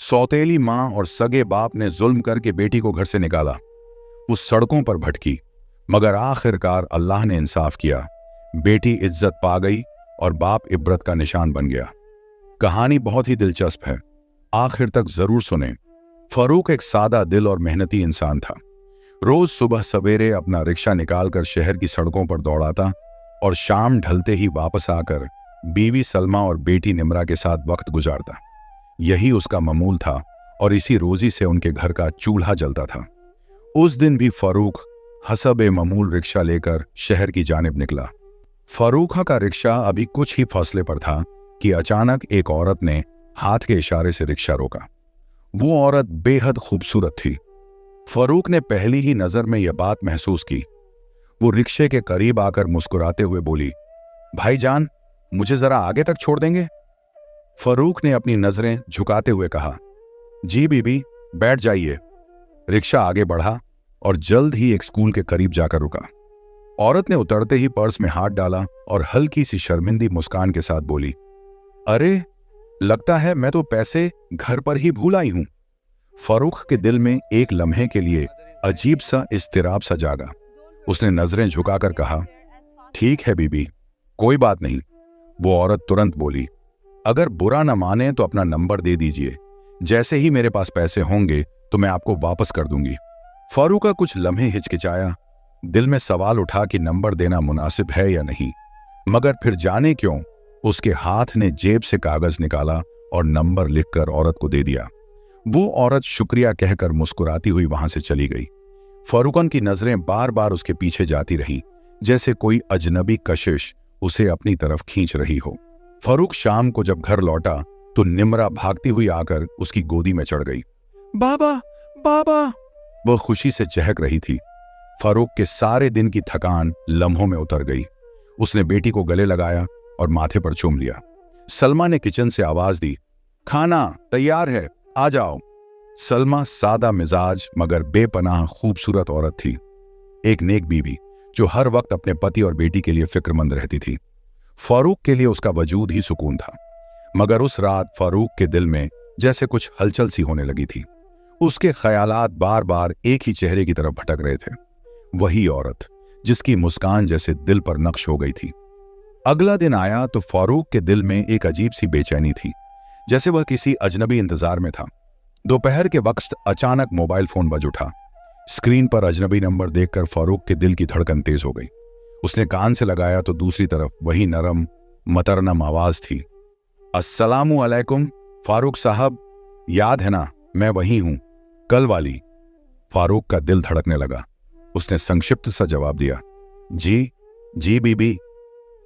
सौतेली माँ और सगे बाप ने जुल्म करके बेटी को घर से निकाला। वो सड़कों पर भटकी, मगर आखिरकार अल्लाह ने इंसाफ किया। बेटी इज्जत पा गई और बाप इबरत का निशान बन गया। कहानी बहुत ही दिलचस्प है, आखिर तक जरूर सुने। फारूक एक सादा दिल और मेहनती इंसान था। रोज सुबह सवेरे अपना रिक्शा निकालकर शहर की सड़कों पर दौड़ाता और शाम ढलते ही वापस आकर बीवी सलमा और बेटी निमरा के साथ वक्त गुजारता। यही उसका मामूल था और इसी रोजी से उनके घर का चूल्हा जलता था। उस दिन भी फारूक हसबे मामूल रिक्शा लेकर शहर की जानिब निकला। फारूक का रिक्शा अभी कुछ ही फासले पर था कि अचानक एक औरत ने हाथ के इशारे से रिक्शा रोका। वो औरत बेहद खूबसूरत थी। फारूक ने पहली ही नजर में यह बात महसूस की। वो रिक्शे के करीब आकर मुस्कुराते हुए बोली, भाईजान, मुझे जरा आगे तक छोड़ देंगे? फारूक ने अपनी नजरें झुकाते हुए कहा, जी बीबी, बैठ जाइए। रिक्शा आगे बढ़ा और जल्द ही एक स्कूल के करीब जाकर रुका। औरत ने उतरते ही पर्स में हाथ डाला और हल्की सी शर्मिंदी मुस्कान के साथ बोली, अरे, लगता है मैं तो पैसे घर पर ही भूल आई हूं। फारूक के दिल में एक लम्हे के लिए अजीब सा इस्तिराब सा जागा। उसने नजरें झुकाकर कहा, ठीक है बीबी, कोई बात नहीं। वो औरत तुरंत बोली, अगर बुरा न माने तो अपना नंबर दे दीजिए। जैसे ही मेरे पास पैसे होंगे तो मैं आपको वापस कर दूंगी। फारूक का कुछ लम्हे हिचकिचाया। दिल में सवाल उठा कि नंबर देना मुनासिब है या नहीं, मगर फिर जाने क्यों उसके हाथ ने जेब से कागज निकाला और नंबर लिखकर औरत को दे दिया। वो औरत शुक्रिया कहकर मुस्कुराती हुई वहां से चली गई। फारूकन की नजरें बार बार उसके पीछे जाती रही, जैसे कोई अजनबी कशिश उसे अपनी तरफ खींच रही हो। फारूक शाम को जब घर लौटा तो निमरा भागती हुई आकर उसकी गोदी में चढ़ गई। बाबा, बाबा, वह खुशी से चहक रही थी। फारूक के सारे दिन की थकान लम्हों में उतर गई। उसने बेटी को गले लगाया और माथे पर चूम लिया। सलमा ने किचन से आवाज दी, खाना तैयार है, आ जाओ। सलमा सादा मिजाज मगर बेपनाह खूबसूरत औरत थी, एक नेक बीवी जो हर वक्त अपने पति और बेटी के लिए फिक्रमंद रहती थी। फारूक के लिए उसका वजूद ही सुकून था, मगर उस रात फारूक के दिल में जैसे कुछ हलचल सी होने लगी थी। उसके ख्यालात बार बार एक ही चेहरे की तरफ भटक रहे थे, वही औरत जिसकी मुस्कान जैसे दिल पर नक्श हो गई थी। अगला दिन आया तो फारूक के दिल में एक अजीब सी बेचैनी थी, जैसे वह किसी अजनबी इंतजार में था। दोपहर के वक्त अचानक मोबाइल फोन बज उठा। स्क्रीन पर अजनबी नंबर देखकर फारूक के दिल की धड़कन तेज हो गई। उसने कान से लगाया तो दूसरी तरफ वही नरम मतरनम आवाज थी, अस्सलामु अलैकुम फारूक साहब, याद है ना, मैं वही हूं, कल वाली। फारूक का दिल धड़कने लगा। उसने संक्षिप्त सा जवाब दिया, जी जी बीबी।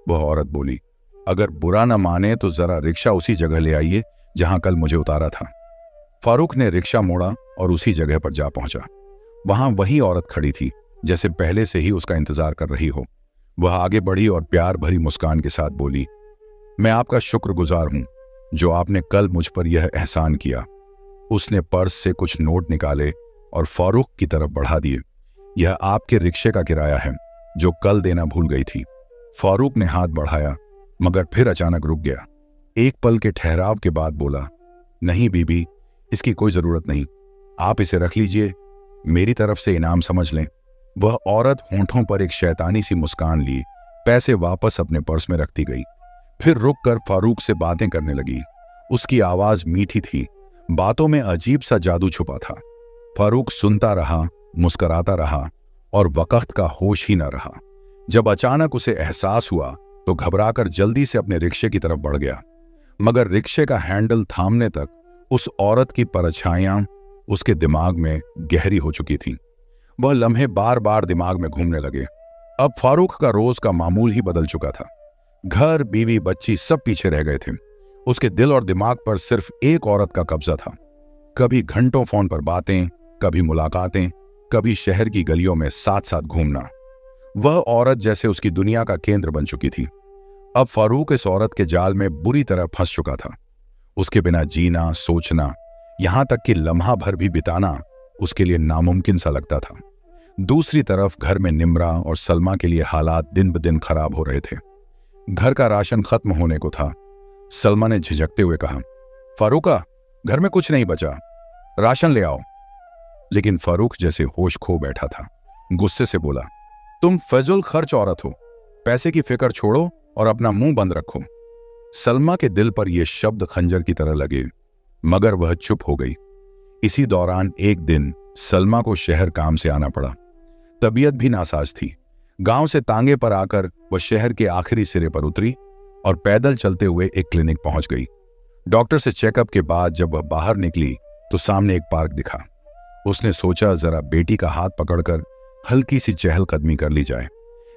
वह औरत बोली, अगर बुरा न माने तो जरा रिक्शा उसी जगह ले आइए जहां कल मुझे उतारा था। फारूक ने रिक्शा मोड़ा और उसी जगह पर जा पहुंचा। वहां वही औरत खड़ी थी, जैसे पहले से ही उसका इंतजार कर रही हो। वह आगे बढ़ी और प्यार भरी मुस्कान के साथ बोली, मैं आपका शुक्रगुजार हूं जो आपने कल मुझ पर यह एहसान किया। उसने पर्स से कुछ नोट निकाले और फारूक की तरफ बढ़ा दिए। यह आपके रिक्शे का किराया है जो कल देना भूल गई थी। फारूक ने हाथ बढ़ाया मगर फिर अचानक रुक गया। एक पल के ठहराव के बाद बोला, नहीं बीबी, इसकी कोई जरूरत नहीं, आप इसे रख लीजिए, मेरी तरफ से इनाम समझ लें। वह औरत होंठों पर एक शैतानी सी मुस्कान लिए पैसे वापस अपने पर्स में रखती गई। फिर रुककर फारूक से बातें करने लगी। उसकी आवाज मीठी थी, बातों में अजीब सा जादू छुपा था। फारूक सुनता रहा, मुस्कराता रहा और वक्त का होश ही न रहा। जब अचानक उसे एहसास हुआ तो घबराकर जल्दी से अपने रिक्शे की तरफ बढ़ गया, मगर रिक्शे का हैंडल थामने तक उस औरत की परछाइयां उसके दिमाग में गहरी हो चुकी थीं। वह लम्हे बार बार दिमाग में घूमने लगे। अब फारूक का रोज का मामूल ही बदल चुका था। घर, बीवी, बच्ची सब पीछे रह गए थे। उसके दिल और दिमाग पर सिर्फ एक औरत का कब्जा था। कभी घंटों फोन पर बातें, कभी मुलाकातें, कभी शहर की गलियों में साथ साथ घूमना। वह औरत जैसे उसकी दुनिया का केंद्र बन चुकी थी। अब फारूक इस औरत के जाल में बुरी तरह फंस चुका था। उसके बिना जीना, सोचना, यहां तक कि लम्हा भर भी बिताना उसके लिए नामुमकिन सा लगता था। दूसरी तरफ घर में निमरा और सलमा के लिए हालात दिन ब दिन खराब हो रहे थे। घर का राशन खत्म होने को था। सलमा ने झिझकते हुए कहा, फारूका, घर में कुछ नहीं बचा, राशन ले आओ। लेकिन फारूक जैसे होश खो बैठा था, गुस्से से बोला, तुम फजूल खर्च औरत हो, पैसे की फिक्र छोड़ो और अपना मुंह बंद रखो। सलमा के दिल पर यह शब्द खंजर की तरह लगे, मगर वह चुप हो गई। इसी दौरान एक दिन सलमा को शहर काम से आना पड़ा। तबीयत भी नासाज थी। गांव से तांगे पर आकर वह शहर के आखिरी सिरे पर उतरी और पैदल चलते हुए एक क्लिनिक पहुंच गई। डॉक्टर से चेकअप के बाद जब वह बाहर निकली तो सामने एक पार्क दिखा। उसने सोचा जरा बेटी का हाथ पकड़कर हल्की सी चहलकदमी कर ली जाए,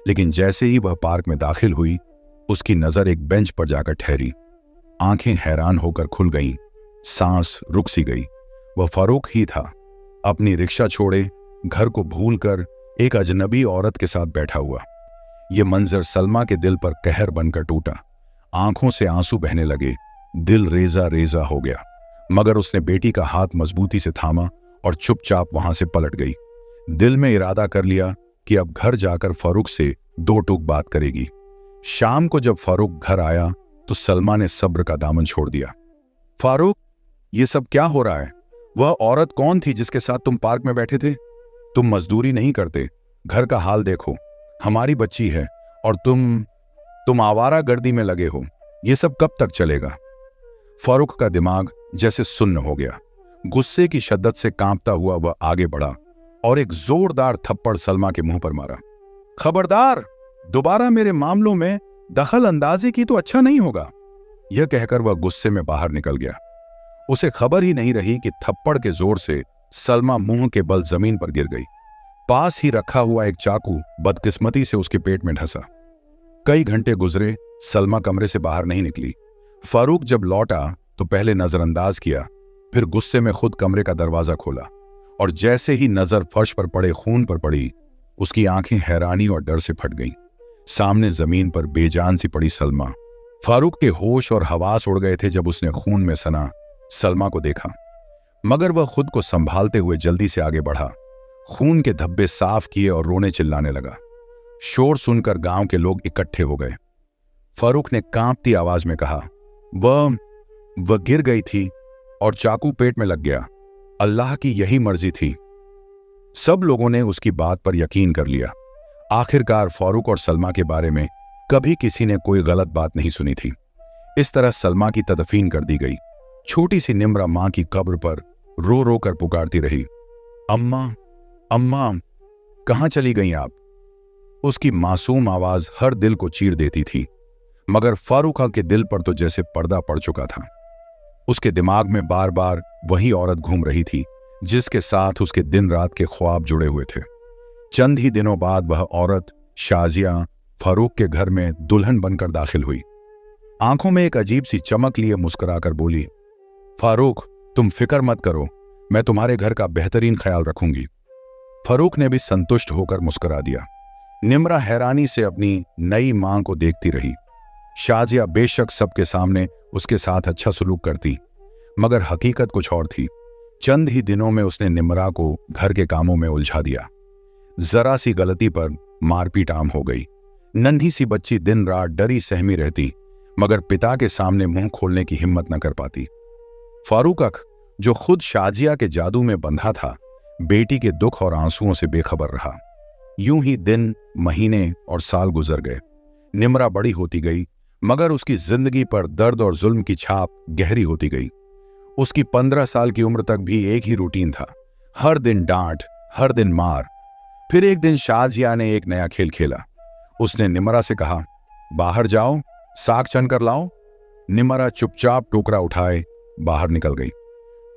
लेकिन जैसे ही वह पार्क में दाखिल हुई, उसकी नजर एक बेंच पर जाकर ठहरी। आंखें हैरान होकर खुल गईं, सांस रुक सी गई। वह फारूक ही था, अपनी रिक्शा छोड़े, घर को भूलकर एक अजनबी औरत के साथ बैठा हुआ। यह मंजर सलमा के दिल पर कहर बनकर टूटा। आंखों से आंसू बहने लगे, दिल रेजा रेजा हो गया, मगर उसने बेटी का हाथ मजबूती से थामा और चुपचाप वहां से पलट गई। दिल में इरादा कर लिया कि अब घर जाकर फारूक से दो टूक बात करेगी। शाम को जब फारूक घर आया तो सलमा ने सब्र का दामन छोड़ दिया। फारूक, ये सब क्या हो रहा है? वह औरत कौन थी जिसके साथ तुम पार्क में बैठे थे? तुम मजदूरी नहीं करते, घर का हाल देखो, हमारी बच्ची है और तुम आवारा गर्दी में लगे हो। ये सब कब तक चलेगा? फारूक का दिमाग जैसे सुन्न हो गया। गुस्से की शिद्दत से कांपता हुआ वह आगे बढ़ा और एक जोरदार थप्पड़ सलमा के मुंह पर मारा। खबरदार, दोबारा मेरे मामलों में दखल अंदाजी की तो अच्छा नहीं होगा। यह कहकर वह गुस्से में बाहर निकल गया। उसे खबर ही नहीं रही कि थप्पड़ के जोर से सलमा मुंह के बल जमीन पर गिर गई। पास ही रखा हुआ एक चाकू बदकिस्मती से उसके पेट में ढसा। कई घंटे गुजरे, सलमा कमरे से बाहर नहीं निकली। फारूक जब लौटा तो पहले नजरअंदाज किया, फिर गुस्से में खुद कमरे का दरवाजा खोला और जैसे ही नजर फर्श पर पड़े खून पर पड़ी, उसकी आंखें हैरानी और डर से फट गईं। सामने जमीन पर बेजान सी पड़ी सलमा। फारूक के होश और हवास उड़ गए थे जब उसने खून में सना सलमा को देखा, मगर वह खुद को संभालते हुए जल्दी से आगे बढ़ा। खून के धब्बे साफ किए और रोने चिल्लाने लगा। शोर सुनकर गांव के लोग इकट्ठे हो गए। फारूक ने कांपती आवाज में कहा, वह गिर गई थी और चाकू पेट में लग गया। अल्लाह की यही मर्जी थी। सब लोगों ने उसकी बात पर यकीन कर लिया। आखिरकार फारूक और सलमा के बारे में कभी किसी ने कोई गलत बात नहीं सुनी थी। इस तरह सलमा की तदफीन कर दी गई। छोटी सी निम्रा मां की कब्र पर रो रो कर पुकारती रही, अम्मा, अम्मा, कहां चली गई आप? उसकी मासूम आवाज हर दिल को चीर देती थी, मगर फारूका के दिल पर तो जैसे पर्दा पड़ चुका था। उसके दिमाग में बार बार वही औरत घूम रही थी जिसके साथ उसके दिन रात के ख्वाब जुड़े हुए थे। चंद ही दिनों बाद वह औरत शाजिया फारूक के घर में दुल्हन बनकर दाखिल हुई। आंखों में एक अजीब सी चमक लिए मुस्कुराकर बोली, फारूक, तुम फिक्र मत करो, मैं तुम्हारे घर का बेहतरीन ख्याल रखूंगी। फारूक ने भी संतुष्ट होकर मुस्कुरा दिया। निम्रा हैरानी से अपनी नई मां को देखती रही। शाजिया बेशक सबके सामने उसके साथ अच्छा सलूक करती, मगर हकीकत कुछ और थी। चंद ही दिनों में उसने निम्रा को घर के कामों में उलझा दिया। जरा सी गलती पर मारपीट आम हो गई। नन्ही सी बच्ची दिन रात डरी सहमी रहती, मगर पिता के सामने मुंह खोलने की हिम्मत न कर पाती। फारूक जो खुद शाजिया के जादू में बंधा था, बेटी के दुख और आंसुओं से बेखबर रहा। यूं ही दिन, महीने और साल गुजर गए। निम्रा बड़ी होती गई, मगर उसकी जिंदगी पर दर्द और जुल्म की छाप गहरी होती गई। उसकी 15 साल की उम्र तक भी एक ही रूटीन था, हर दिन डांट, हर दिन मार। फिर एक दिन शाजिया ने एक नया खेल खेला। उसने निम्रा से कहा, बाहर जाओ, साग चन कर लाओ। निम्रा चुपचाप टोकरा उठाए बाहर निकल गई।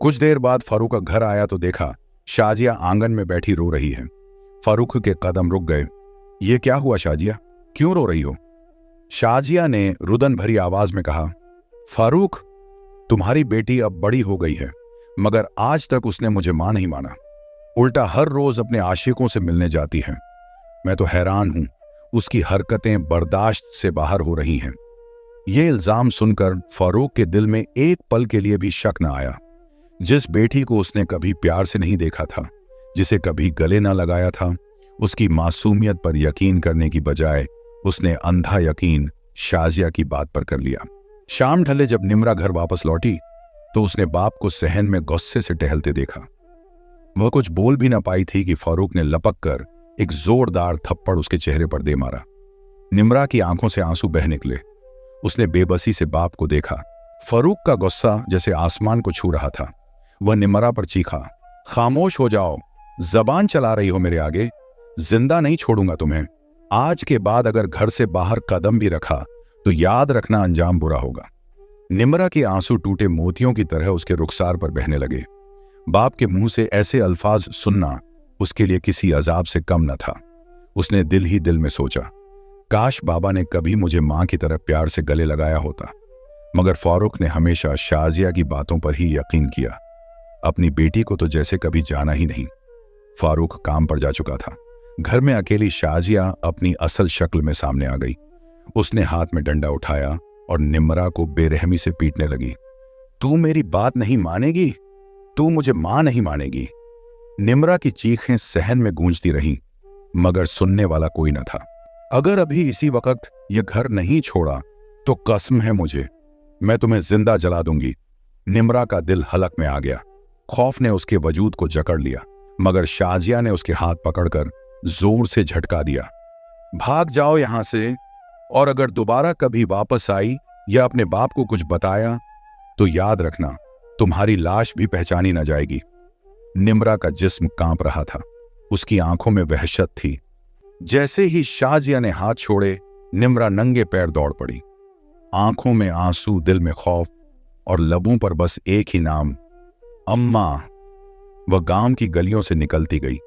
कुछ देर बाद फारूक घर आया तो देखा शाजिया आंगन में बैठी रो रही है। फारूक के कदम रुक गए। ये क्या हुआ शाजिया, क्यों रो रही हो? शाजिया ने रुदन भरी आवाज में कहा, फारूक, तुम्हारी बेटी अब बड़ी हो गई है, मगर आज तक उसने मुझे मां नहीं माना। उल्टा हर रोज अपने आशिकों से मिलने जाती है। मैं तो हैरान हूं, उसकी हरकतें बर्दाश्त से बाहर हो रही हैं। यह इल्जाम सुनकर फारूक के दिल में एक पल के लिए भी शक न आया। जिस बेटी को उसने कभी प्यार से नहीं देखा था, जिसे कभी गले न लगाया था, उसकी मासूमियत पर यकीन करने की बजाय उसने अंधा यकीन शाजिया की बात पर कर लिया। शाम ढले जब निम्रा घर वापस लौटी तो उसने बाप को सहन में गुस्से से टहलते देखा। वह कुछ बोल भी ना पाई थी कि फारूक ने लपक कर एक जोरदार थप्पड़ उसके चेहरे पर दे मारा। निम्रा की आंखों से आंसू बह निकले। उसने बेबसी से बाप को देखा। फारूक का गुस्सा जैसे आसमान को छू रहा था। वह निम्रा पर चीखा, खामोश हो जाओ, जबान चला रही हो मेरे आगे, जिंदा नहीं छोड़ूंगा तुम्हें। आज के बाद अगर घर से बाहर कदम भी रखा तो याद रखना अंजाम बुरा होगा। निम्रा के आंसू टूटे मोतियों की तरह उसके रुखसार पर बहने लगे। बाप के मुंह से ऐसे अल्फाज सुनना उसके लिए किसी अजाब से कम न था। उसने दिल ही दिल में सोचा, काश बाबा ने कभी मुझे मां की तरह प्यार से गले लगाया होता। मगर फारूक ने हमेशा शाजिया की बातों पर ही यकीन किया। अपनी बेटी को तो जैसे कभी जाना ही नहीं। फारूक काम पर जा चुका था। घर में अकेली शाजिया अपनी असल शक्ल में सामने आ गई। उसने हाथ में डंडा उठाया और निम्रा को बेरहमी से पीटने लगी। तू मेरी बात नहीं मानेगी, तू मुझे मां नहीं मानेगी। निम्रा की चीखें सहन में गूंजती रहीं, मगर सुनने वाला कोई न था। अगर अभी इसी वक्त यह घर नहीं छोड़ा तो कसम है मुझे, मैं तुम्हें जिंदा जला दूंगी। निम्रा का दिल हलक में आ गया। खौफ ने उसके वजूद को जकड़ लिया, मगर शाजिया ने उसके हाथ पकड़कर जोर से झटका दिया। भाग जाओ यहां से, और अगर दोबारा कभी वापस आई या अपने बाप को कुछ बताया तो याद रखना तुम्हारी लाश भी पहचानी न जाएगी। निम्रा का जिस्म कांप रहा था। उसकी आंखों में वहशत थी। जैसे ही शाजिया ने हाथ छोड़े, निम्रा नंगे पैर दौड़ पड़ी। आंखों में आंसू, दिल में खौफ और लबों पर बस एक ही नाम, अम्मा। वह गांव की गलियों से निकलती गई।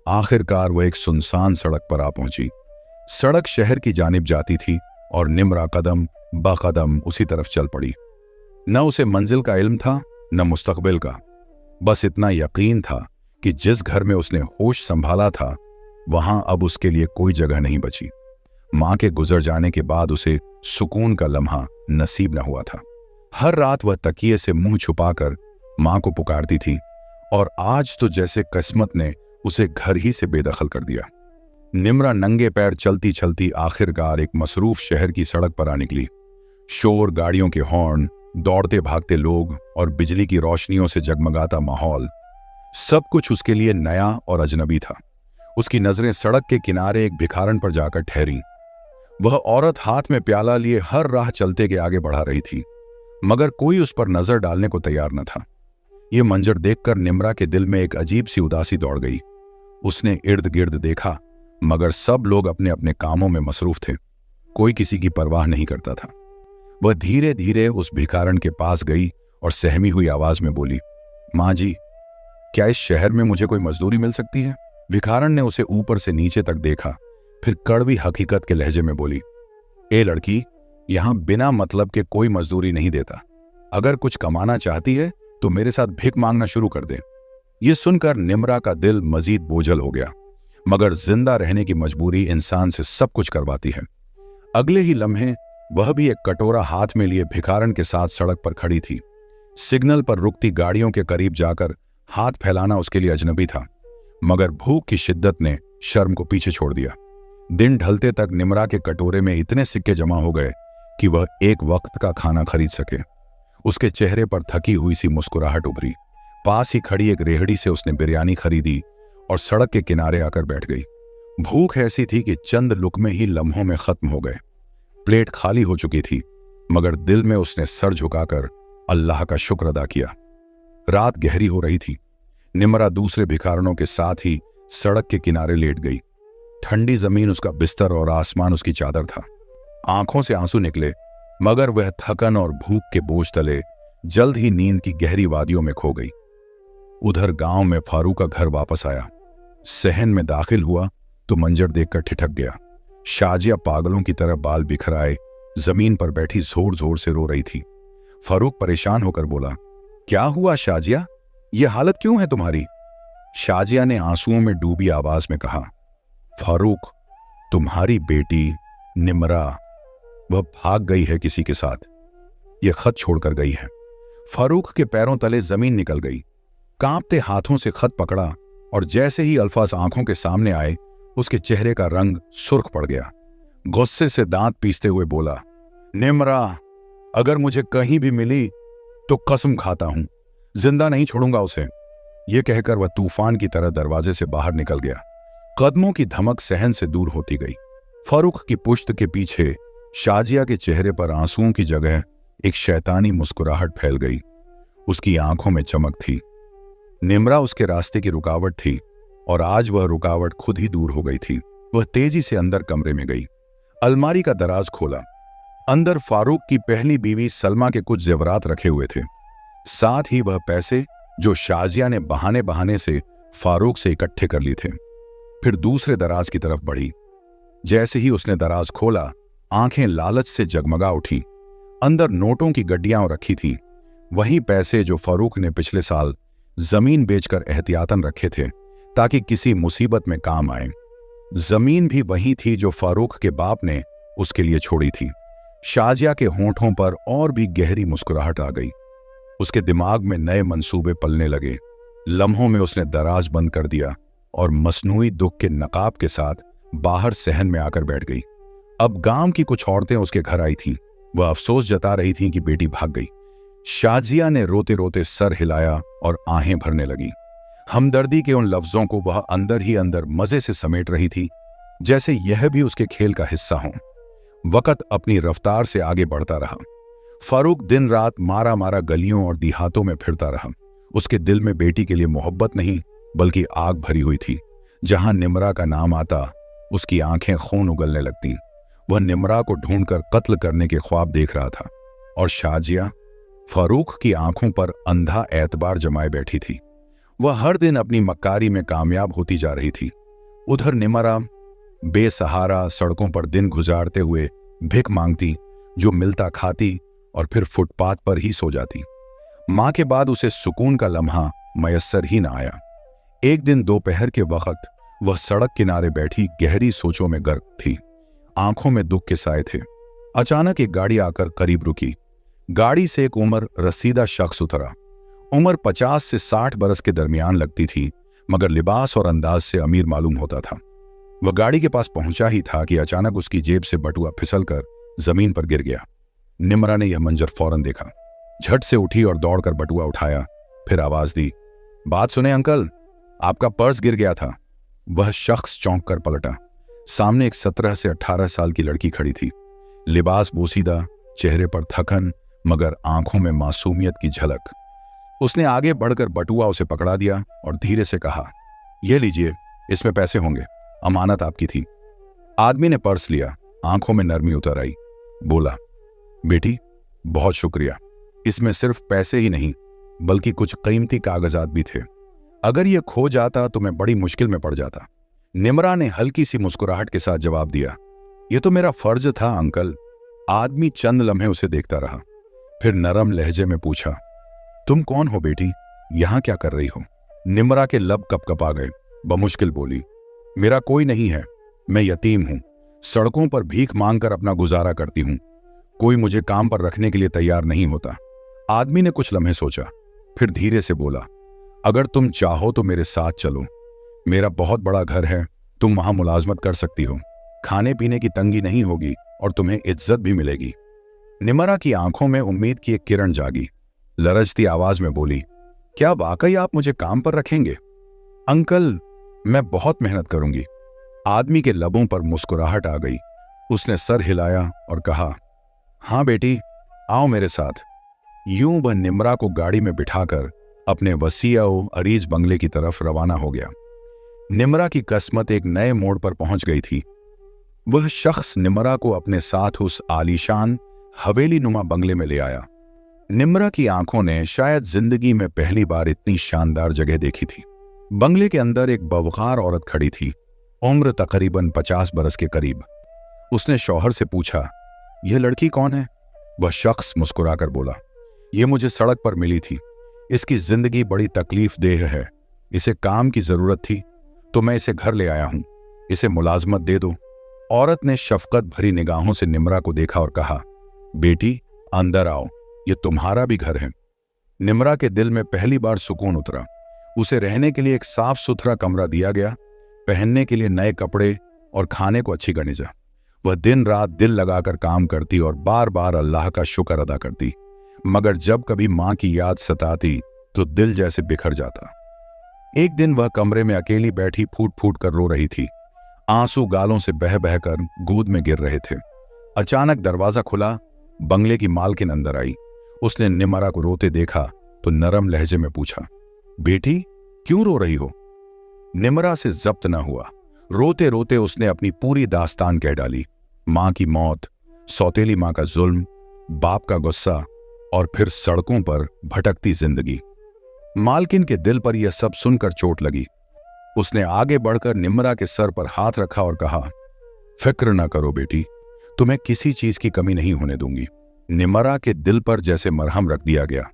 आखिरकार वह एक सुनसान सड़क पर आ पहुंची। सड़क शहर की जानिब जाती थी और निम्रा कदम ब कदम उसी तरफ चल पड़ी। न उसे मंजिल का इल्म था, न मुस्तकबिल का। बस इतना यकीन था कि जिस घर में उसने होश संभाला था, वहां अब उसके लिए कोई जगह नहीं बची। मां के गुजर जाने के बाद उसे सुकून का लम्हा नसीब न हुआ था। हर रात वह तकिए से मुंह छुपाकर मां को पुकारती थी, और आज तो जैसे किस्मत ने उसे घर ही से बेदखल कर दिया। निम्रा नंगे पैर चलती चलती आखिरकार एक मसरूफ शहर की सड़क पर आ निकली। शोर, गाड़ियों के हॉर्न, दौड़ते भागते लोग और बिजली की रोशनियों से जगमगाता माहौल, सब कुछ उसके लिए नया और अजनबी था। उसकी नजरें सड़क के किनारे एक भिखारन पर जाकर ठहरी। वह औरत हाथ में प्याला लिए हर राह चलते के आगे बढ़ा रही थी, मगर कोई उस पर नजर डालने को तैयार न था। यह मंजर देखकर निम्रा के दिल में एक अजीब सी उदासी दौड़ गई। उसने इर्द गिर्द देखा, मगर सब लोग अपने अपने कामों में मसरूफ थे। कोई किसी की परवाह नहीं करता था। वह धीरे धीरे उस भिखारन के पास गई और सहमी हुई आवाज में बोली, मां जी, क्या इस शहर में मुझे कोई मजदूरी मिल सकती है? भिखारन ने उसे ऊपर से नीचे तक देखा, फिर कड़वी हकीकत के लहजे में बोली, ए लड़की, यहां बिना मतलब के कोई मजदूरी नहीं देता। अगर कुछ कमाना चाहती है तो मेरे साथ भिख मांगना शुरू कर दे। यह सुनकर निम्रा का दिल मजीद बोझल हो गया, मगर जिंदा रहने की मजबूरी इंसान से सब कुछ करवाती है। अगले ही लम्हे वह भी एक कटोरा हाथ में लिए भिखारन के साथ सड़क पर खड़ी थी। सिग्नल पर रुकती गाड़ियों के करीब जाकर हाथ फैलाना उसके लिए अजनबी था, मगर भूख की शिद्दत ने शर्म को पीछे छोड़ दिया। दिन ढलते तक निम्रा के कटोरे में इतने सिक्के जमा हो गए कि वह एक वक्त का खाना खरीद सके। उसके चेहरे पर थकी हुई सी मुस्कुराहट उभरी। पास ही खड़ी एक रेहड़ी से उसने बिरयानी खरीदी और सड़क के किनारे आकर बैठ गई। भूख ऐसी थी कि चंद लुकमे ही लम्हों में खत्म हो गए। प्लेट खाली हो चुकी थी, मगर दिल में उसने सर झुकाकर अल्लाह का शुक्र अदा किया। रात गहरी हो रही थी। निम्रा दूसरे भिखारनों के साथ ही सड़क के किनारे लेट गई। ठंडी जमीन उसका बिस्तर और आसमान उसकी चादर था। आंखों से आंसू निकले, मगर वह थकन और भूख के बोझ तले जल्द ही नींद की गहरी वादियों में खो गई। उधर गांव में फारूक का घर वापस आया। सहन में दाखिल हुआ तो मंजर देखकर ठिठक गया। शाजिया पागलों की तरह बाल बिखराए जमीन पर बैठी जोर जोर से रो रही थी। फारूक परेशान होकर बोला, क्या हुआ शाजिया, ये हालत क्यों है तुम्हारी? शाजिया ने आंसुओं में डूबी आवाज में कहा, फारूक, तुम्हारी बेटी निम्रा, वह भाग गई है किसी के साथ। यह खत छोड़कर गई है। फारूक के पैरों तले जमीन निकल गई। कांपते हाथों से खत पकड़ा और जैसे ही अल्फाज आंखों के सामने आए, उसके चेहरे का रंग सुर्ख पड़ गया। गुस्से से दांत पीसते हुए बोला, निम्रा, अगर मुझे कहीं भी मिली तो कसम खाता हूं जिंदा नहीं छोड़ूंगा उसे। यह कहकर वह तूफान की तरह दरवाजे से बाहर निकल गया। कदमों की धमक सहन से दूर होती गई। फारूक की पुश्त के पीछे शाजिया के चेहरे पर आंसुओं की जगह एक शैतानी मुस्कुराहट फैल गई। उसकी आंखों में चमक थी। निम्रा उसके रास्ते की रुकावट थी और आज वह रुकावट खुद ही दूर हो गई थी। वह तेजी से अंदर कमरे में गई, अलमारी का दराज खोला। अंदर फारूक की पहली बीवी सलमा के कुछ जेवरात रखे हुए थे, साथ ही वह पैसे जो शाजिया ने बहाने बहाने से फारूक से इकट्ठे कर लिए थे। फिर दूसरे दराज की तरफ बढ़ी। जैसे ही उसने दराज खोला, आंखें लालच से जगमगा उठी। अंदर नोटों की गड्डियां रखी थी, वही पैसे जो फारूक ने पिछले साल जमीन बेचकर एहतियातन रखे थे ताकि किसी मुसीबत में काम आए। जमीन भी वही थी जो फारूक के बाप ने उसके लिए छोड़ी थी। शाजिया के होंठों पर और भी गहरी मुस्कुराहट आ गई। उसके दिमाग में नए मंसूबे पलने लगे। लम्हों में उसने दराज बंद कर दिया और मसनूई दुख के नकाब के साथ बाहर सहन में आकर बैठ गई। अब गांव की कुछ औरतें उसके घर आई थीं। वह अफसोस जता रही थीं कि बेटी भाग गई। शाजिया ने रोते रोते सर हिलाया और आहें भरने लगी। हमदर्दी के उन लफ्जों को वह अंदर ही अंदर मजे से समेट रही थी, जैसे यह भी उसके खेल का हिस्सा हो। वक्त अपनी रफ्तार से आगे बढ़ता रहा। फारूक दिन रात मारा मारा गलियों और देहातों में फिरता रहा। उसके दिल में बेटी के लिए मोहब्बत नहीं बल्कि आग भरी हुई थी। जहां निम्रा का नाम आता, उसकी आंखें खून उगलने लगती। वह निम्रा को ढूंढकर कत्ल करने के ख्वाब देख रहा था और शाजिया फारूक की आंखों पर अंधा एतबार जमाए बैठी थी। वह हर दिन अपनी मक्कारी में कामयाब होती जा रही थी। उधर निम्रा बेसहारा सड़कों पर दिन गुजारते हुए भिख मांगती, जो मिलता खाती और फिर फुटपाथ पर ही सो जाती। मां के बाद उसे सुकून का लम्हा मयस्सर ही न आया। एक दिन दोपहर के वक्त वह सड़क किनारे बैठी गहरी सोचों में गर्क थी। आंखों में दुख के साए थे। अचानक एक गाड़ी आकर करीब रुकी। गाड़ी से एक उम्र रसीदा शख्स उतरा। उम्र 50 से 60 बरस के दरमियान लगती थी, मगर लिबास और अंदाज से अमीर मालूम होता था। वह गाड़ी के पास पहुंचा ही था कि अचानक उसकी जेब से बटुआ फिसलकर जमीन पर गिर गया। निम्रा ने यह मंजर फौरन देखा। झट से उठी और दौड़कर बटुआ उठाया। फिर आवाज दी, बात सुने अंकल, आपका पर्स गिर गया था। वह शख्स चौंक कर पलटा। सामने एक 17 से 18 साल की लड़की खड़ी थी। लिबास बोसीदा, चेहरे पर थकन, मगर आंखों में मासूमियत की झलक। उसने आगे बढ़कर बटुआ उसे पकड़ा दिया और धीरे से कहा, यह लीजिए, इसमें पैसे होंगे, अमानत आपकी थी। आदमी ने पर्स लिया। आंखों में नरमी उतर आई। बोला, बेटी बहुत शुक्रिया। इसमें सिर्फ पैसे ही नहीं बल्कि कुछ कीमती कागजात भी थे। अगर यह खो जाता तो मैं बड़ी मुश्किल में पड़ जाता। निम्रा ने हल्की सी मुस्कुराहट के साथ जवाब दिया, यह तो मेरा फर्ज था अंकल। आदमी चंद लम्हे उसे देखता रहा, फिर नरम लहजे में पूछा, तुम कौन हो बेटी, यहां क्या कर रही हो? निम्रा के लब कपकपा गए। बमुश्किल बोली, मेरा कोई नहीं है, मैं यतीम हूं। सड़कों पर भीख मांगकर अपना गुजारा करती हूं। कोई मुझे काम पर रखने के लिए तैयार नहीं होता। आदमी ने कुछ लम्हे सोचा, फिर धीरे से बोला, अगर तुम चाहो तो मेरे साथ चलो। मेरा बहुत बड़ा घर है, तुम वहां मुलाजमत कर सकती हो। खाने पीने की तंगी नहीं होगी और तुम्हें इज्जत भी मिलेगी। निम्रा की आंखों में उम्मीद की एक किरण जागी। लरजती आवाज में बोली, क्या वाकई आप मुझे काम पर रखेंगे? अंकल, मैं बहुत मेहनत करूंगी। आदमी के लबों पर मुस्कुराहट आ गई। उसने सर हिलाया और कहा, हां बेटी, आओ मेरे साथ। यूं वह निम्रा को गाड़ी में बिठाकर अपने वसीया अरीज बंगले की तरफ रवाना हो गया। निम्रा की किस्मत एक नए मोड़ पर पहुंच गई थी। वह शख्स निम्रा को अपने साथ उस आलीशान हवेली नुमा बंगले में ले आया। निम्रा की आंखों ने शायद जिंदगी में पहली बार इतनी शानदार जगह देखी थी। बंगले के अंदर एक बवकार औरत खड़ी थी, उम्र तकरीबन 50 बरस के करीब। उसने शौहर से पूछा, यह लड़की कौन है? वह शख्स मुस्कुराकर बोला, यह मुझे सड़क पर मिली थी। इसकी जिंदगी बड़ी तकलीफ देह है। इसे काम की जरूरत थी तो मैं इसे घर ले आया हूं। इसे मुलाजमत दे दो। औरत ने शफकत भरी निगाहों से निम्रा को देखा और कहा, बेटी अंदर आओ, ये तुम्हारा भी घर है। निम्रा के दिल में पहली बार सुकून उतरा। उसे रहने के लिए एक साफ सुथरा कमरा दिया गया, पहनने के लिए नए कपड़े और खाने को अच्छी गनीजा। वह दिन रात दिल लगाकर काम करती और बार बार अल्लाह का शुक्र अदा करती। मगर जब कभी मां की याद सताती तो दिल जैसे बिखर जाता। एक दिन वह कमरे में अकेली बैठी फूट फूट कर रो रही थी। आंसू गालों से बह बहकर गोद में गिर रहे थे। अचानक दरवाजा खुला, बंगले की मालकिन अंदर आई। उसने निमरा को रोते देखा तो नरम लहजे में पूछा, बेटी क्यों रो रही हो? निमरा से जब्त न हुआ। रोते रोते उसने अपनी पूरी दास्तान कह डाली। मां की मौत, सौतेली मां का जुल्म, बाप का गुस्सा और फिर सड़कों पर भटकती जिंदगी। मालकिन के दिल पर यह सब सुनकर चोट लगी। उसने आगे बढ़कर निमरा के सर पर हाथ रखा और कहा, फिक्र न करो बेटी, तुम्हें किसी चीज की कमी नहीं होने दूंगी। निमरा के दिल पर जैसे मरहम रख दिया गया।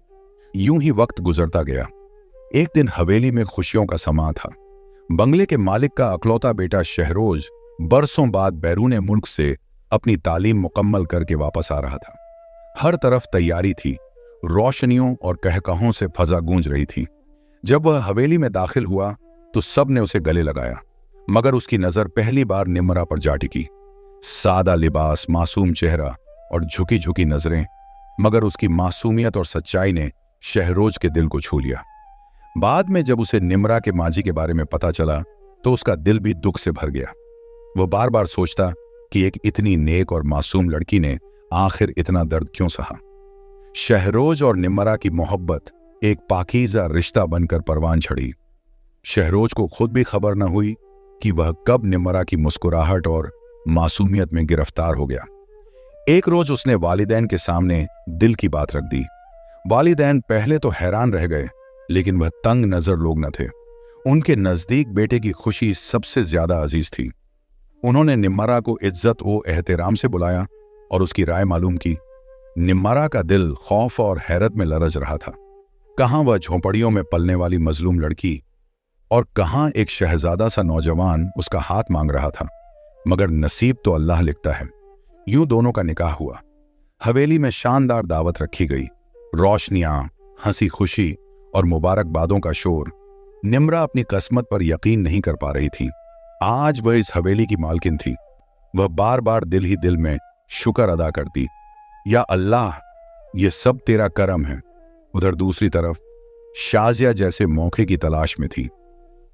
यूं ही वक्त गुजरता गया। एक दिन हवेली में खुशियों का समा था। बंगले के मालिक का अकलौता बेटा शहरोज बरसों बाद बैरून मुल्क से अपनी तालीम मुकम्मल करके वापस आ रहा था। हर तरफ तैयारी थी, रोशनियों और कहकहों से फजा गूंज रही थी। जब वह हवेली में दाखिल हुआ तो सब ने उसे गले लगाया, मगर उसकी नजर पहली बार निमरा पर जा टिकी। सादा लिबास, मासूम चेहरा और झुकी झुकी नजरें, मगर उसकी मासूमियत और सच्चाई ने शहरोज के दिल को छू लिया। बाद में जब उसे निमरा के माजी के बारे में पता चला तो उसका दिल भी दुख से भर गया। वो बार बार सोचता कि एक इतनी नेक और मासूम लड़की ने आखिर इतना दर्द क्यों सहा। शहरोज और निमरा की मोहब्बत एक पाकीज़ा रिश्ता बनकर परवान चढ़ी। शहरोज को खुद भी खबर न हुई कि वह कब निमरा की मुस्कुराहट और मासूमियत में गिरफ्तार हो गया। एक रोज उसने वालिदैन के सामने दिल की बात रख दी। वालिदैन पहले तो हैरान रह गए, लेकिन वह तंग नजर लोग न थे। उनके नजदीक बेटे की खुशी सबसे ज्यादा अजीज थी। उन्होंने निमरा को इज्जत व एहतराम से बुलाया और उसकी राय मालूम की। निमरा का दिल खौफ और हैरत में लरज रहा था। कहां वह झोंपड़ियों में पलने वाली मजलूम लड़की और कहां एक शहजादा सा नौजवान उसका हाथ मांग रहा था। मगर नसीब तो अल्लाह लिखता है। यूं दोनों का निकाह हुआ। हवेली में शानदार दावत रखी गई। रोशनियां, हंसी खुशी और मुबारकबादों का शोर। निमरा अपनी किस्मत पर यकीन नहीं कर पा रही थी। आज वह इस हवेली की मालकिन थी। वह बार बार दिल ही दिल में शुक्र अदा करती, या अल्लाह, ये सब तेरा करम है। उधर दूसरी तरफ शाजिया जैसे मौके की तलाश में थी।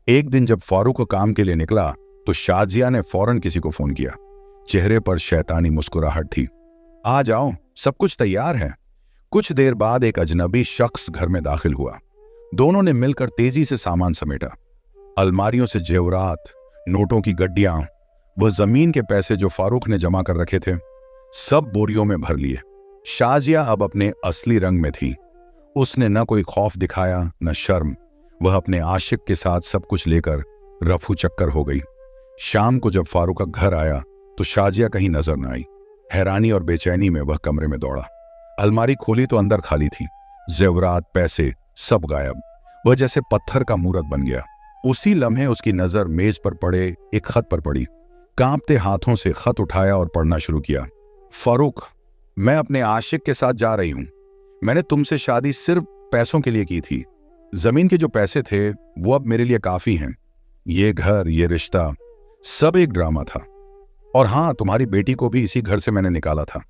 एक दिन जब फारूक काम के लिए निकला तो शाजिया ने फौरन किसी को फोन किया। चेहरे पर शैतानी मुस्कुराहट थी। आ जाओ, सब कुछ तैयार है। कुछ देर बाद एक अजनबी शख्स घर में दाखिल हुआ। दोनों ने मिलकर तेजी से सामान समेटा। अलमारियों से जेवरात, नोटों की गड्डियां, वह जमीन के पैसे जो फारूक ने जमा कर रखे थे, सब बोरियों में भर लिए। शाजिया अब अपने असली रंग में थी। उसने न कोई खौफ दिखाया न शर्म। वह अपने आशिक के साथ सब कुछ लेकर रफू चक्कर हो गई। शाम को जब फारूक का घर आया तो शाजिया कहीं नजर न आई। हैरानी और बेचैनी में वह कमरे में दौड़ा। अलमारी खोली तो अंदर खाली थी। जेवरात, पैसे सब गायब। वह जैसे पत्थर का मूरत बन गया। उसी लम्हे उसकी नजर मेज पर पड़े एक खत पर पड़ी। कांपते हाथों से खत उठाया और पढ़ना शुरू किया। फारूक, मैं अपने आशिक के साथ जा रही हूं। मैंने तुमसे शादी सिर्फ पैसों के लिए की थी। जमीन के जो पैसे थे वो अब मेरे लिए काफी हैं। ये घर, ये रिश्ता, सब एक ड्रामा था। और हां, तुम्हारी बेटी को भी इसी घर से मैंने निकाला था।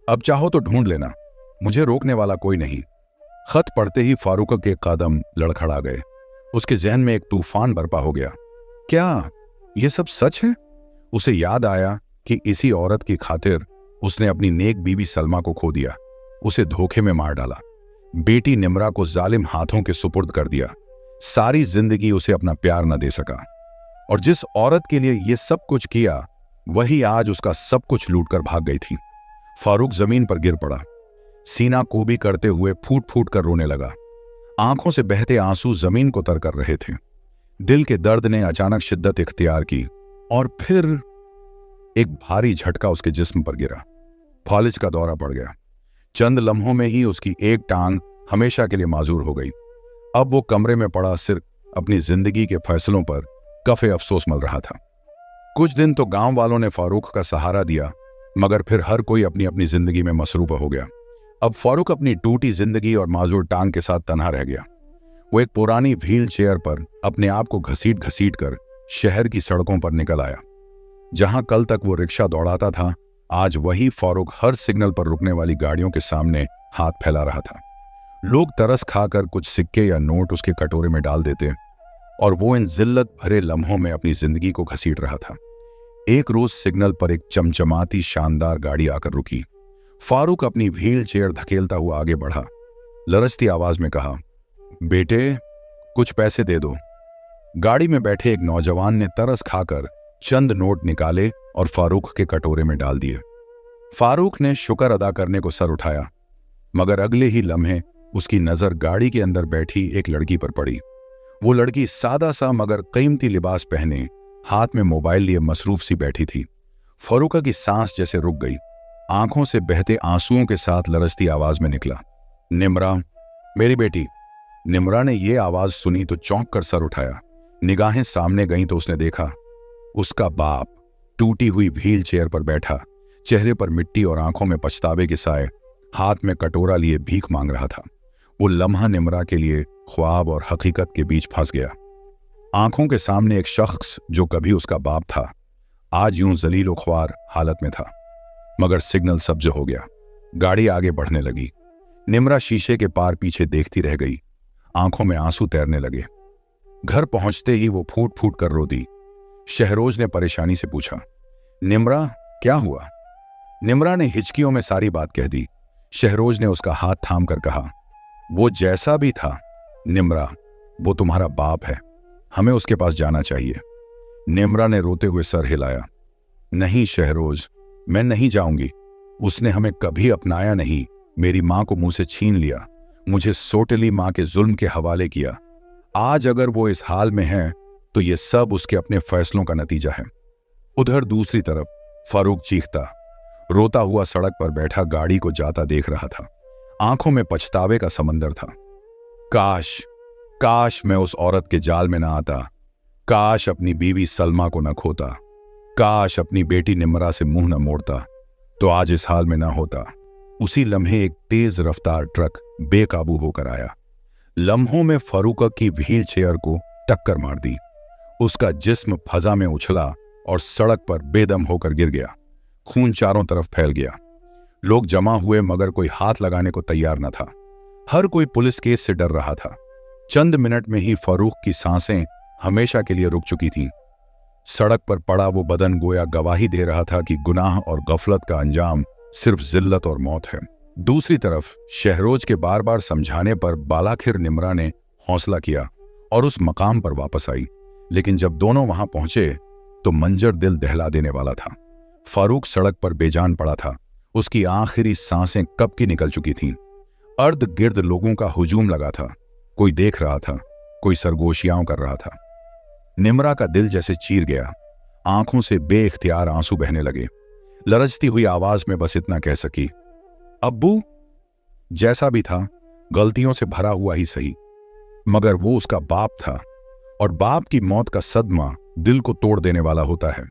अब चाहो तो ढूंढ लेना, मुझे रोकने वाला कोई नहीं। खत पढ़ते ही फारूक के कदम लड़खड़ा गए। उसके जहन में एक तूफान बरपा हो गया। क्या ये सब सच है? उसे याद आया कि इसी औरत की खातिर उसने अपनी नेक बीवी सलमा को खो दिया, उसे धोखे में मार डाला, बेटी निमरा को जालिम हाथों के सुपुर्द कर दिया। सारी जिंदगी उसे अपना प्यार न दे सका, और जिस औरत के लिए ये सब कुछ किया वही आज उसका सब कुछ लूटकर भाग गई थी। फारूक जमीन पर गिर पड़ा। सीना कोबी करते हुए फूट फूट कर रोने लगा। आंखों से बहते आंसू जमीन को तर कर रहे थे। दिल के दर्द ने अचानक शिद्दत इख्तियार की और फिर एक भारी झटका उसके जिस्म पर गिरा। फालिज का दौरा पड़ गया। चंद लम्हों में ही उसकी एक टांग हमेशा के लिए माजूर हो गई। अब वो कमरे में पड़ा सिर्फ अपनी जिंदगी के फैसलों पर कफे अफसोस मल रहा था। कुछ दिन तो गांव वालों ने फारूक का सहारा दिया, मगर फिर हर कोई अपनी अपनी जिंदगी में मसरूफ हो गया। अब फारूक अपनी टूटी जिंदगी और माजूर टांग के साथ तन्हा रह गया। वो एक पुरानी व्हील चेयर पर अपने आप को घसीट घसीट कर शहर की सड़कों पर निकल आया। जहां कल तक वो रिक्शा दौड़ाता था, आज वही फारूक हर सिग्नल पर रुकने वाली गाड़ियों के सामने हाथ फैला रहा था। लोग तरस खाकर कुछ सिक्के या नोट उसके कटोरे में डाल देते और वो इन जिल्लत भरे लम्हों में अपनी जिंदगी को घसीट रहा था। एक रोज सिग्नल पर एक चमचमाती शानदार गाड़ी आकर रुकी। फारूक अपनी व्हील चेयर धकेलता हुआ आगे बढ़ा। लरजती आवाज में कहा, बेटे कुछ पैसे दे दो। गाड़ी में बैठे एक नौजवान ने तरस खाकर चंद नोट निकाले और फारूक के कटोरे में डाल दिए। फारूक ने शुक्र अदा करने को सर उठाया, मगर अगले ही लम्हे उसकी नजर गाड़ी के अंदर बैठी एक लड़की पर पड़ी। वो लड़की सादा सा मगर कीमती लिबास पहने हाथ में मोबाइल लिए मसरूफ सी बैठी थी। फारूका की सांस जैसे रुक गई। आंखों से बहते आंसुओं के साथ लरजती आवाज में निकला, निम्रा, मेरी बेटी। निम्रा ने यह आवाज सुनी तो चौंक कर सर उठाया। निगाहें सामने गईं तो उसने देखा उसका बाप टूटी हुई व्हील चेयर पर बैठा, चेहरे पर मिट्टी और आंखों में पछतावे के साए, हाथ में कटोरा लिए भीख मांग रहा था। वो लम्हा निम्रा के लिए ख्वाब और हकीकत के बीच फंस गया। आंखों के सामने एक शख्स जो कभी उसका बाप था, आज यूं जलील ख्वार हालत में था। मगर सिग्नल सब्ज हो गया। गाड़ी आगे बढ़ने लगी। निम्रा शीशे के पार पीछे देखती रह गई। आंखों में आंसू तैरने लगे। घर पहुंचते ही वो फूट फूट कर रो दी। शहरोज ने परेशानी से पूछा, निम्रा क्या हुआ? निम्रा ने हिचकियों में सारी बात कह दी। शहरोज ने उसका हाथ थाम कर कहा, वो जैसा भी था निम्रा, वो तुम्हारा बाप है, हमें उसके पास जाना चाहिए। निम्रा ने रोते हुए सर हिलाया, नहीं शहरोज, मैं नहीं जाऊंगी। उसने हमें कभी अपनाया नहीं, मेरी मां को मुंह से छीन लिया, मुझे सोटली मां के जुल्म के हवाले किया। आज अगर वो इस हाल में है तो ये सब उसके अपने फैसलों का नतीजा है। उधर दूसरी तरफ फारूक चीखता, रोता हुआ सड़क पर बैठा गाड़ी को जाता देख रहा था। आंखों में पछतावे का समंदर था। काश काश मैं उस औरत के जाल में ना आता, काश अपनी बीवी सलमा को न खोता, काश अपनी बेटी निम्रा से मुंह न मोड़ता, तो आज इस हाल में ना होता। उसी लम्हे एक तेज रफ्तार ट्रक बेकाबू होकर आया। लम्हों में फारूक की व्हील चेयर को टक्कर मार दी। उसका जिस्म फजा में उछला और सड़क पर बेदम होकर गिर गया। खून चारों तरफ फैल गया। लोग जमा हुए मगर कोई हाथ लगाने को तैयार न था। हर कोई पुलिस केस से डर रहा था। चंद मिनट में ही फारूक की सांसें हमेशा के लिए रुक चुकी थीं। सड़क पर पड़ा वो बदन गोया गवाही दे रहा था कि गुनाह और गफलत का अंजाम सिर्फ जिल्लत और मौत है। दूसरी तरफ शहरोज के बार बार समझाने पर बालाखिर निम्रा ने हौसला किया और उस मकाम पर वापस आई। लेकिन जब दोनों वहां पहुंचे तो मंजर दिल दहला देने वाला था। फारूक सड़क पर बेजान पड़ा था। उसकी आखिरी सांसें कब की निकल चुकी थीं। अर्द गिर्द लोगों का हुजूम लगा था। कोई देख रहा था, कोई सरगोशियां कर रहा था। निम्रा का दिल जैसे चीर गया। आंखों से बेइख्तियार आंसू बहने लगे। लरजती हुई आवाज में बस इतना कह सकी, अब्बू। जैसा भी था, गलतियों से भरा हुआ ही सही, मगर वो उसका बाप था और बाप की मौत का सदमा दिल को तोड़ देने वाला होता है।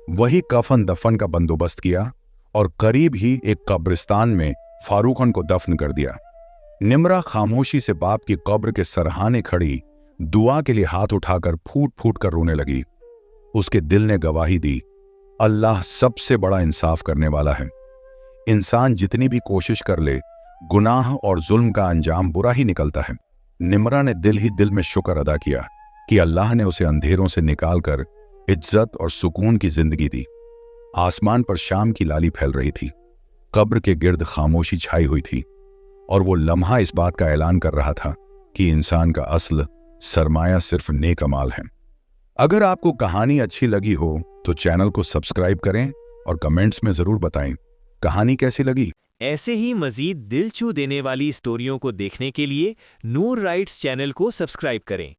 वही कफन दफन का बंदोबस्त किया और करीब ही एक कब्रिस्तान में फारूकन को दफन कर दिया। निम्रा खामोशी से बाप की कब्र के सरहाने खड़ी दुआ के लिए हाथ उठाकर फूट फूट कर रोने लगी। उसके दिल ने गवाही दी, अल्लाह सबसे बड़ा इंसाफ करने वाला है। इंसान जितनी भी कोशिश कर ले, गुनाह और जुल्म का अंजाम बुरा ही निकलता है। निम्रा ने दिल ही दिल में शुक्र अदा किया कि अल्लाह ने उसे अंधेरों से निकालकर इज्जत और सुकून की जिंदगी दी। आसमान पर शाम की लाली फैल रही थी। कब्र के गिर्द खामोशी छाई हुई थी और वो लम्हा इस बात का ऐलान कर रहा था कि इंसान का असल सरमाया सिर्फ नेक अमाल है। अगर आपको कहानी अच्छी लगी हो तो चैनल को सब्सक्राइब करें और कमेंट्स में जरूर बताएं कहानी कैसी लगी। ऐसे ही मजीद दिल छू देने वाली स्टोरियों को देखने के लिए नूर राइट्स चैनल को सब्सक्राइब करें।